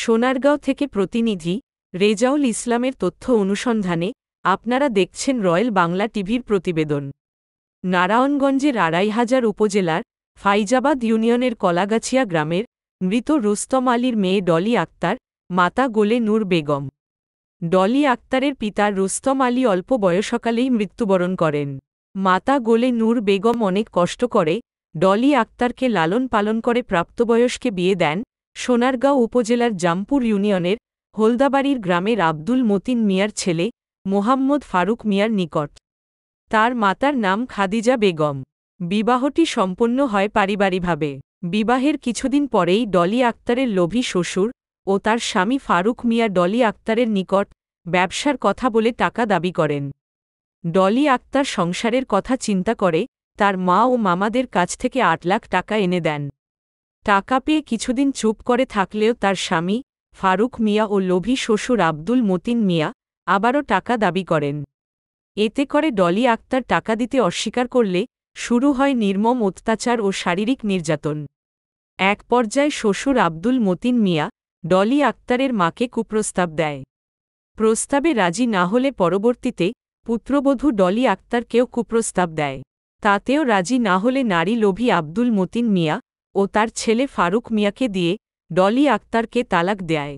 সোনারগাঁও থেকে প্রতিনিধি রেজাউল ইসলামের তথ্য অনুসন্ধানে আপনারা দেখছেন রয়্যাল বাংলা টিভির প্রতিবেদন। নারায়ণগঞ্জের আড়াইহাজার উপজেলার ফাইজাবাদ ইউনিয়নের কলাগাছিয়া গ্রামের মৃত রুস্তম আলীর মেয়ে ডলি আক্তার, মাতা গোলে নূর বেগম। ডলি আক্তারের পিতা রুস্তম আলী অল্প বয়সকালেই মৃত্যুবরণ করেন। মাতা গোলে নূর বেগম অনেক কষ্ট করে ডলি আক্তারকে লালন পালন করে প্রাপ্তবয়স্কে বিয়ে দেন সোনারগাঁও উপজেলার জামপুর ইউনিয়নের হলদাবাড়ির গ্রামের আব্দুল মতিন মিয়ার ছেলে মোহাম্মদ ফারুক মিয়ার নিকট। তার মাতার নাম খাদিজা বেগম। বিবাহটি সম্পন্ন হয় পারিবারিকভাবে। বিবাহের কিছুদিন পরেই ডলি আক্তারের লোভী শ্বশুর ও তার স্বামী ফারুক মিয়া ডলি আক্তারের নিকট ব্যবসার কথা বলে টাকা দাবি করেন। ডলি আক্তার সংসারের কথা চিন্তা করে তার মা ও মামাদের কাছ থেকে ৮ লাখ টাকা এনে দেন। টাকা পেয়ে কিছুদিন চুপ করে থাকলেও তার স্বামী ফারুক মিয়া ও লোভী শ্বশুর আব্দুল মতিন মিয়া আবারও টাকা দাবি করেন। এতে করে ডলি আক্তার টাকা দিতে অস্বীকার করলে শুরু হয় নির্মম অত্যাচার ও শারীরিক নির্যাতন। এক পর্যায়ে শ্বশুর আব্দুল মতিন মিয়া ডলি আক্তারের মাকে কুপ্রস্তাব দেয়। প্রস্তাবে রাজি না হলে পরবর্তীতে পুত্রবধূ ডলি আক্তারকেও কুপ্রস্তাব দেয়। তাতেও রাজি না হলে নারী লোভী আব্দুল মতিন মিয়া ও তার ছেলে ফারুক মিয়াকে দিয়ে ডলি আক্তারকে তালাক দেয়।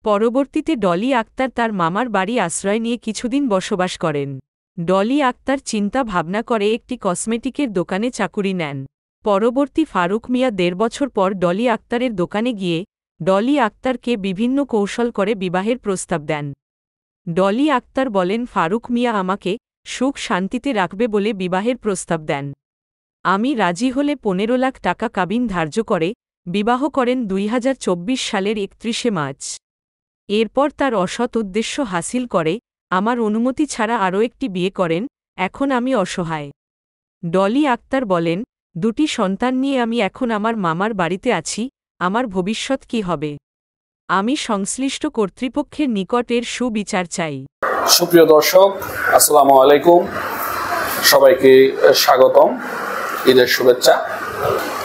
পরবর্তীতে ডলি আক্তার তার মামার বাড়ি আশ্রয় নিয়ে কিছুদিন বসবাস করেন। ডলি আক্তার চিন্তা ভাবনা করে একটি কসমেটিকের দোকানে চাকুরি নেন। পরবর্তী ফারুক মিয়া ১.৫ বছর পর ডলি আক্তারের দোকানে গিয়ে ডলি আক্তারকে বিভিন্ন কৌশল করে বিবাহের প্রস্তাব দেন। ডলি আক্তার বলেন ফারুক মিয়া আমাকে সুখ শান্তিতে রাখবে বলে বিবাহের প্রস্তাব দেন। আমি রাজি হলে ১৫ লাখ টাকা কাবিন ধার্য করে বিবাহ করেন ২০২৪ সালের ৩১শে মার্চ। এরপর তার অসৎ উদ্দেশ্য হাসিল করে আমার অনুমতি ছাড়া আরও একটি বিয়ে করেন। এখন আমি অসহায়। ডলি আক্তার বলেন, ২টি সন্তান নিয়ে আমি এখন আমার মামার বাড়িতে আছি। আমার ভবিষ্যৎ কি হবে? আমি সংশ্লিষ্ট কর্তৃপক্ষের নিকট এর সুবিচার চাই। সুপ্রিয় দর্শক, আসসালামু আলাইকুম। সবাইকে স্বাগতম, ঈদের শুভেচ্ছা।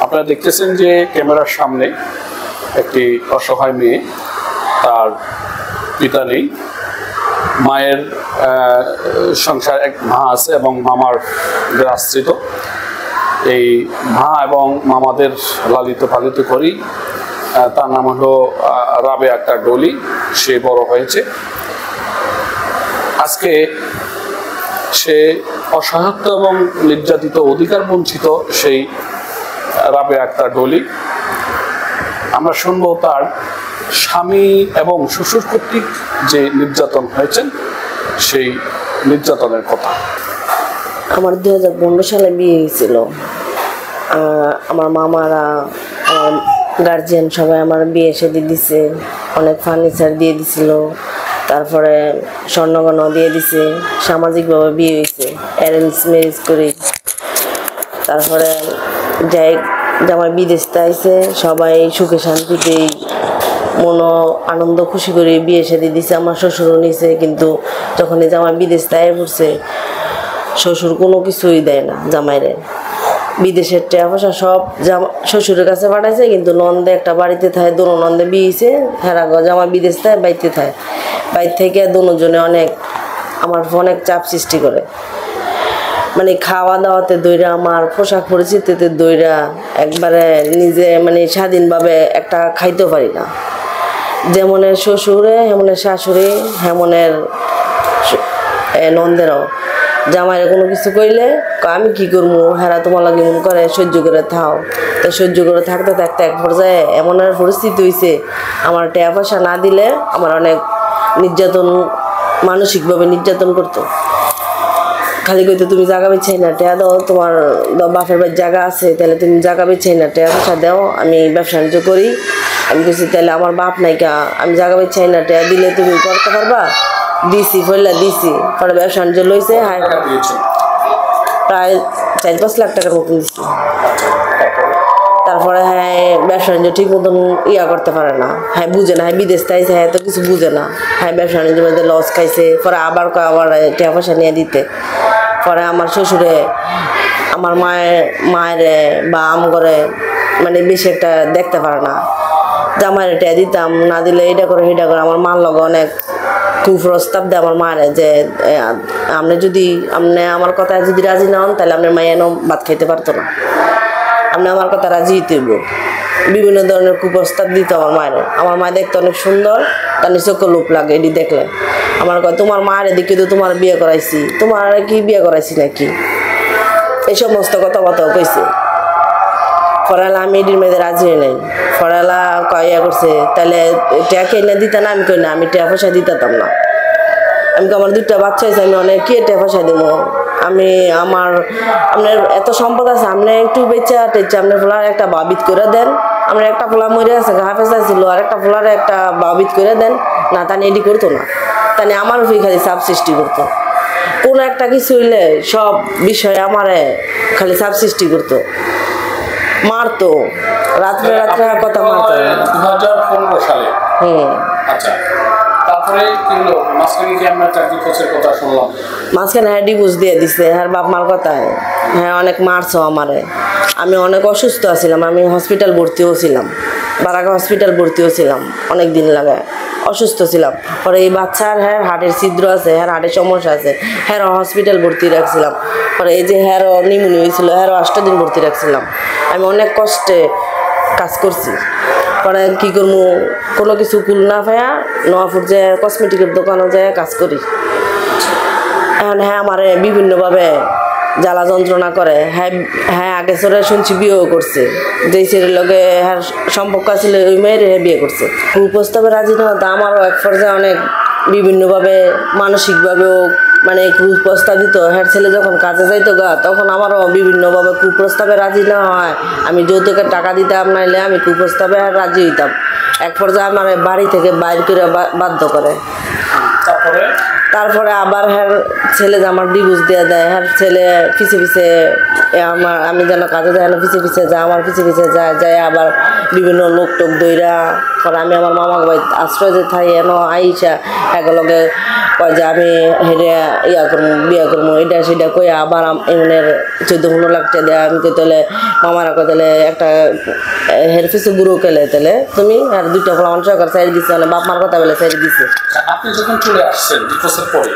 আপনারা দেখতেছেন যে ক্যামেরার সামনে একটি অসহায় মেয়ে, তার পিতা নেই, মায়ের সংসার এক মা আছে এবং মামার আশ্রিত। এই মা এবং মামাদের লালিত পালিত করি। তার নাম হলো রাবে আক্তার ডলি। সে বড় হয়েছে। আজকে সে অসহায়ত্ব এবং নির্যাতিত, অধিকার বঞ্চিত সেই রাবে আক্তার ডলি। আমরা শুনবো তার স্বামী এবং শ্বশুর কর্তৃক যে নির্যাতন হয়েছেন সেই নির্যাতনের কথা। আমার 2015 সালে বিয়ে হয়েছিল। আমার মামারা, আমার গার্জিয়ান সবাই আমার বিয়ে শাদী দিছে, অনেক ফার্নিচার দিয়ে দিছিল, তারপরে স্বর্ণগয়না দিয়ে দিছে। সামাজিকভাবে বিয়ে হয়েছে, অ্যারেঞ্জ ম্যারেজ করে। তারপরে যাই জামাই বিদেশ আইছে, সবাই সুখে শান্তিতেই আনন্দ খুশি করে বিয়ে শাদী দিছে। আমার শ্বশুরও নিছে, কিন্তু যখন জামাই বিদেশ তাই পড়ছে, শ্বশুর কোনো কিছুই দেয় না জামাইরে। বিদেশের টাকা পয়সা সব শ্বশুরের কাছে পাঠাইছে, কিন্তু নন্দে একটা বাড়িতে থাকে, দোনো নন্দে বিয়েছে। হেরা জামাই বিদেশ থাকে, বাইতে থাকে। বাইর থেকে দুজনে আমার অনেক চাপ সৃষ্টি করে। মানে খাওয়া দাওয়াতে দইরা, আমার পোশাক পরিচিতিতে দইরা, একবারে নিজে স্বাধীনভাবে একটা খাইতে পারি না। যেমনের শ্বশুরে হেমনের শাশুড়ি, হেমনের নন্দেরাও জামাইরে কোনো কিছু কইলে আমি কি করবো, হেরা তোমার লাগে মন করে সহ্য করে থাও। তো সহ্য করে থাকতে থাকতে এক পর্যায়ে এমন পরিস্থিতি হয়েছে, আমার টাকা পয়সা না দিলে আমার অনেক নির্যাতন, মানসিকভাবে নির্যাতন করতো। খালি কইতো তুমি জায়গা বেছাই না, টাকা দাও, তোমার বাপের বাড়ির জায়গা আছে, তাহলে তুমি জায়গা বেছাই না, টাকা পয়সা দাও, আমি ব্যবসা বাণিজ্য করি। আমি বলছি তাহলে আমার বাপ নাই কা, আমি জায়গা বেছাই না, টাকা দিলে তুমি করতে পারবা। দিছি, ফেললা দিছি। পরে ব্যবসা বাণিজ্য লইছে, প্রায় ৪-৫ লাখ টাকার মতন দিছি। তারপরে হ্যাঁ ব্যবসা বাণিজ্য ঠিক মতন করতে পারে না। হ্যাঁ বুঝে না, হ্যাঁ বিদেশ চাইছে, হ্যাঁ তো কিছু বুঝে না। হ্যাঁ ব্যবসা বাণিজ্যের মধ্যে লস খাইছে। পরে আবার টাকা পয়সা নিয়ে দিতে। পরে আমার শ্বশুরে আমার মায়ের বা আম করে বেশি একটা দেখতে পারে না। জামাইরে টিয়া দিতাম, না দিলে এটা করে সেটা করে। আমার মার লগে অনেক কুপ্রস্তাব দেয় আমার মায়ের যে আপনি যদি আমার কথায় যদি রাজি না হন তাহলে আপনার মায়ের এনে ভাত খাইতে পারতো না, আপনি আমার কথা রাজি হইতে হইব। বিভিন্ন ধরনের কুপ্রস্তাব দিত আমার মায়ের। আমার মা দেখতে অনেক সুন্দর, তার চোখে লোভ লাগে এটি দেখলে। আমার কয় তোমার মায়ের দিকে তো তোমার বিয়ে করাইছি, তোমার কি বিয়ে করাইছি নাকি, এই সমস্ত কথাবার্তাও কইছে। ফরালা আমি এটির মেয়েদের রাজি হই নাই। ফরালা কয়া করছে তাহলে টিয়া কিনে দিতে না, আমি কই না, আমি টিয়া পয়সা দিতাম না। আমি আমার 2টা বাচ্চা হয়েছে, আমি অনেক কে টিয়া পয়সা দেবো, আমি আপনার এত সম্পদ আছে, আপনি একটু বেচা টেচা আপনার ফোলার একটা বাবিত করে দেন, আপনার একটা ফোলা মরে আছে হাফেজা ছিল, আর একটা ফোলার একটা বাবিত করে দেন না, তানি এটি করতো না, তানি আমার উপরে খালি চাপ সৃষ্টি করতো। কোনো একটা কিছু হইলে সব বিষয়ে আমারে খালি চাপ সৃষ্টি করতো, মারতো, রাত্রে রাত্রে কথা মারতো। 2015 সালে আচ্ছা, তারপরে কি হলো? মাঝখানে কি আমরা চাকরি খোঁজের কথা শুনলাম, মাঝখানে হ্যাঁ ডিভোর্স দিয়ে দিছে হ্যাঁ বাপ মার কথায়। হ্যাঁ অনেক মারছো আমারে, আমি অনেক অসুস্থ আছিলাম, আমি হসপিটাল ভর্তিও ছিলাম, বারাকা হসপিটাল ভর্তিও ছিলাম অনেক দিন লাগে, অসুস্থ ছিলাম। পরে এই বাচ্চার হ্যাঁ হার্টের ছিদ্র আছে, হ্যাঁ হার্টের সমস্যা আছে, হ্যাঁ হসপিটাল ভর্তি রাখছিলাম। পরে এই যে হ্যাঁ নিউমোনিয়া হয়েছিল, হ্যাঁ 8 দিন ভর্তি রাখছিলাম। আমি অনেক কষ্টে কাজ করছি। পরে কী করবো, কোনো কিছু কুল না পাইয়া নোয়াপুর যে কসমেটিকের দোকানে যায় কাজ করি। এখন হ্যাঁ আমার বিভিন্নভাবে জ্বালা যন্ত্রণা করে। হ্যাঁ হ্যাঁ আগে সরে শুনছি বিয়েও করছে, যেই ছেলের লগে হ্যাঁ সম্পর্ক ছিল ওই মেয়ের বিয়ে করছে। কুপ্রস্তাবে রাজি না হতো আমারও এক পর্যায়ে অনেক বিভিন্নভাবে মানসিকভাবেও মানে কুপ্রস্তাব দিত। হ্যাঁ ছেলে যখন কাজে যাইতো গা তখন আমারও বিভিন্নভাবে কুপ্রস্তাবে রাজি না হয়, আমি যৌতুকের টাকা দিতাম, নাইলে আমি কুপ্রস্তাবে রাজি হইতাম। এক পর্যায়ে আমার বাড়ি থেকে বাইর করে বাধ্য করে। তারপরে আবার হ্যাঁ ছেলে আমার ডিভোর্স দিয়ে দেয়, হ্যাঁ ছেলে পিছে পিছে আমি যেন কাজে যাই না, পিছে পিছে যায়, আমার পিছে পিছে যায় আবার বিভিন্ন লোক টোক দইরা। পরে আমি আমার মামা ভাই আশ্রয় যে থাই এন আইসা একলগে কয় যে আমি হেরে ইয়া করবো বিয়া করবো, এটা সেটা কই আবার এমনের 14-15 লাখ টাকা দেয়। আমি কই তাহলে মামারা কয় তাহলে একটা হের পিছু গুঁড়ো কেলে তাহলে তুমি আর 2টা ফলা মানুষ সরকার সাইড দিচ্ছে, মানে বাপ মার কথা বলে সাইড দিচ্ছে। আপনি যখন চলে আসছেন ডিভোর্সের পরে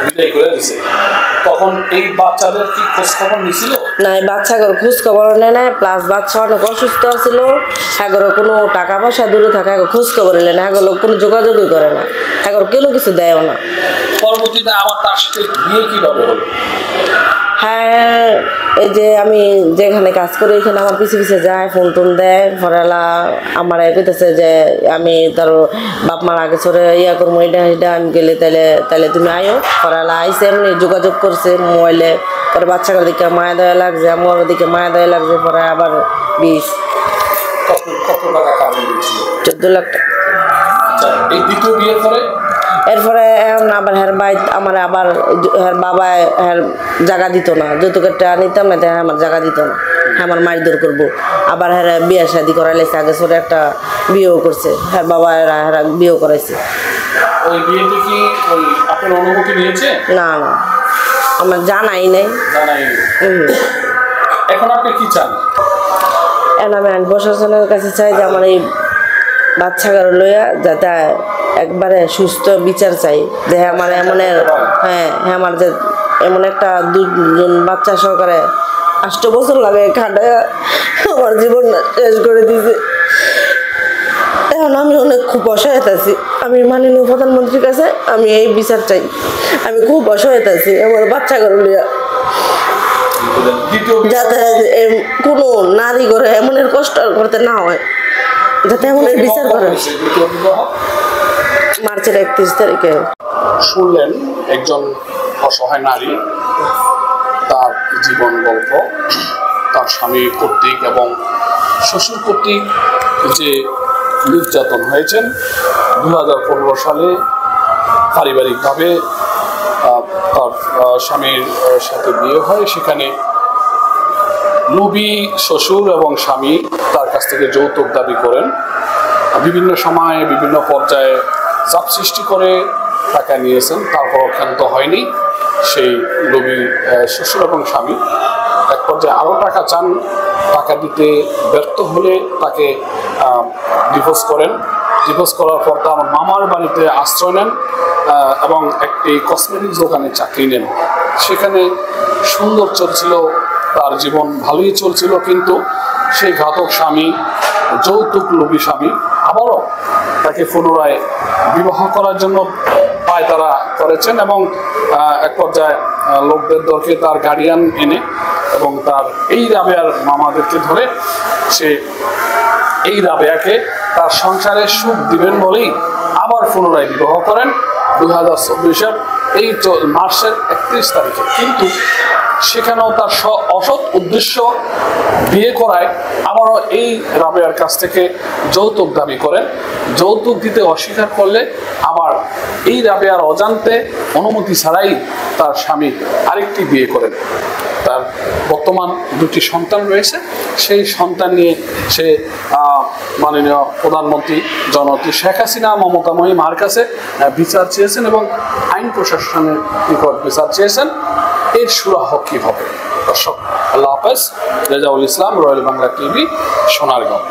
বিদায় করে দিয়েছে, তখন এই বাচ্চাদের কি খোঁজ খবর নিছিল? না বাচ্চাগুলো খোঁজ খবর নেয় না, প্লাস বাচ্চা অনেক অসুস্থ ছিল, এগুলো কোনো টাকা পয়সা দূরে থাকে খোঁজ খবর নেয় না, এগুলো কোনো যোগাযোগই করে না, এগুলো কোনো কিছু দেয়ও না। পরবর্তীতে আমার তার সাথে বিয়ে কিভাবে হলো? হ্যাঁ এই যে আমি যেখানে কাজ করি এখানে আমার পিছে পিছে যায়, ফোন টোন দেয়। ফরালা আমার কইতেছে যে আমি তার বাপ মার আগে সরে ইয়া করবো, এটা এটা আমি গেলে তাহলে তুমি আয়ো। ফরালা আইসে এমনি যোগাযোগ করছে মোবাইলে। পরে বাচ্চাটার দিকে মায়া দয়া লাগছে, আমার দিকে মায়া দয়া লাগছে। পরে আবার 20 কত টাকা কামাই দিয়েছিল? 14 লাখ টাকা। এই দ্বিতীয় বিয়ের পরে এরপরে আবার হ্যার ভাই আমার আবার হ্যার বাবা হ্যার জায়গা দিত না, যৌতুকের টাকা নিতাম না, হ্যাঁ আমার জায়গা দিত না, আমার মারধর করবো। আবার হ্যাঁ বিয়ে শাদি করাইলেছে, আগে সরে একটা বিয়েও করছে, হ্যাঁ বাবা হ্যাঁ বিয়েও করাইছে। ওই বিয়েতে কি ওই আপনার অনুমতি নিয়েছে? না না আমার জানাই নাই। এখন আপনি কি চান? এখন আমি আইন প্রশাসনের কাছে চাই যে আমার এই বাচ্চাগুলো লইয়া যাতে একবারে সুস্থ বিচার চাই, যে আমার এমনের হ্যাঁ আমার যে এমন একটা 2জন বাচ্চা সহকারে 8 বছর লাগে খাটে আমার জীবন শেষ করে দিয়েছে। এখন আমি অনেক খুব অসহায় আছি, আমি মাননীয় প্রধানমন্ত্রীর কাছে আমি এই বিচার চাই। আমি খুব অসহায় আছি আমার বাচ্চাগুলো লইয়া, যাতে কোনো নারী করে এমনের কষ্ট করতে না হয়, যাতে এমনের বিচার করে। মার্চের 31 তারিখে। শুনলেন একজন অসহায় নারী তার জীবন গল্প, তার স্বামী কর্তৃক এবং শ্বশুর কর্তৃক যে নির্যাতন হয়েছেন। 2015 সালে পারিবারিকভাবে তার স্বামীর সাথে বিয়ে হয়, সেখানে লোভী শ্বশুর এবং স্বামী তার কাছ থেকে যৌতুক দাবি করেন। বিভিন্ন সময়ে বিভিন্ন পর্যায়ে চাপ সৃষ্টি করে টাকা নিয়েছেন, তারপরও ক্ষান্ত হয়নি সেই লোভী শ্বশুর এবং স্বামী। এক পর্যায়ে আরও টাকা চান, টাকা দিতে ব্যর্থ হলে তাকে ডিভোর্স করেন। ডিভোর্স করার পর তার মামার বাড়িতে আশ্রয় নেন এবং একটি কসমেটিক্স দোকানে চাকরি নেন। সেখানে সুন্দর চলছিল, তার জীবন ভালোই চলছিল, কিন্তু সেই ঘাতক স্বামী, যৌতুক লোভী স্বামী আবারও তাকে পুনরায় বিবাহ করার জন্য পায়তারা করেছেন এবং এক পর্যায়ে লোকদের দরকে তার গার্ডিয়ান এনে এবং তার এই রাবেয়ার মামাদেরকে ধরে সে এই রাবেয়াকে তার সংসারে সুখ দিবেন বলেই আবার পুনরায় বিবাহ করেন 2024-এর এই মার্চের 31 তারিখে। কিন্তু সেখানেও তার অসৎ উদ্দেশ্য বিয়ে করায় আবারও এই রাবেয়ার কাছ থেকে যৌতুক দাবি করেন। যৌতুক দিতে অস্বীকার করলে আবার এই রাবেয়ার অজান্তে অনুমতি ছাড়াই তার স্বামী আরেকটি বিয়ে করেন। তার বর্তমান 2টি সন্তান রয়েছে। সেই সন্তান নিয়ে সে মাননীয় প্রধানমন্ত্রী জননেত্রী শেখ হাসিনা মমতাময়ী মার কাছে বিচার চেয়েছেন এবং আইন প্রশাসনের নিকট বিচার চেয়েছেন। এর সুরাহ কি হবে? দর্শক, আল্লাহ হাফেজ। রেজাউল ইসলাম, রয়েল বাংলা টিভি, সোনারগাঁও।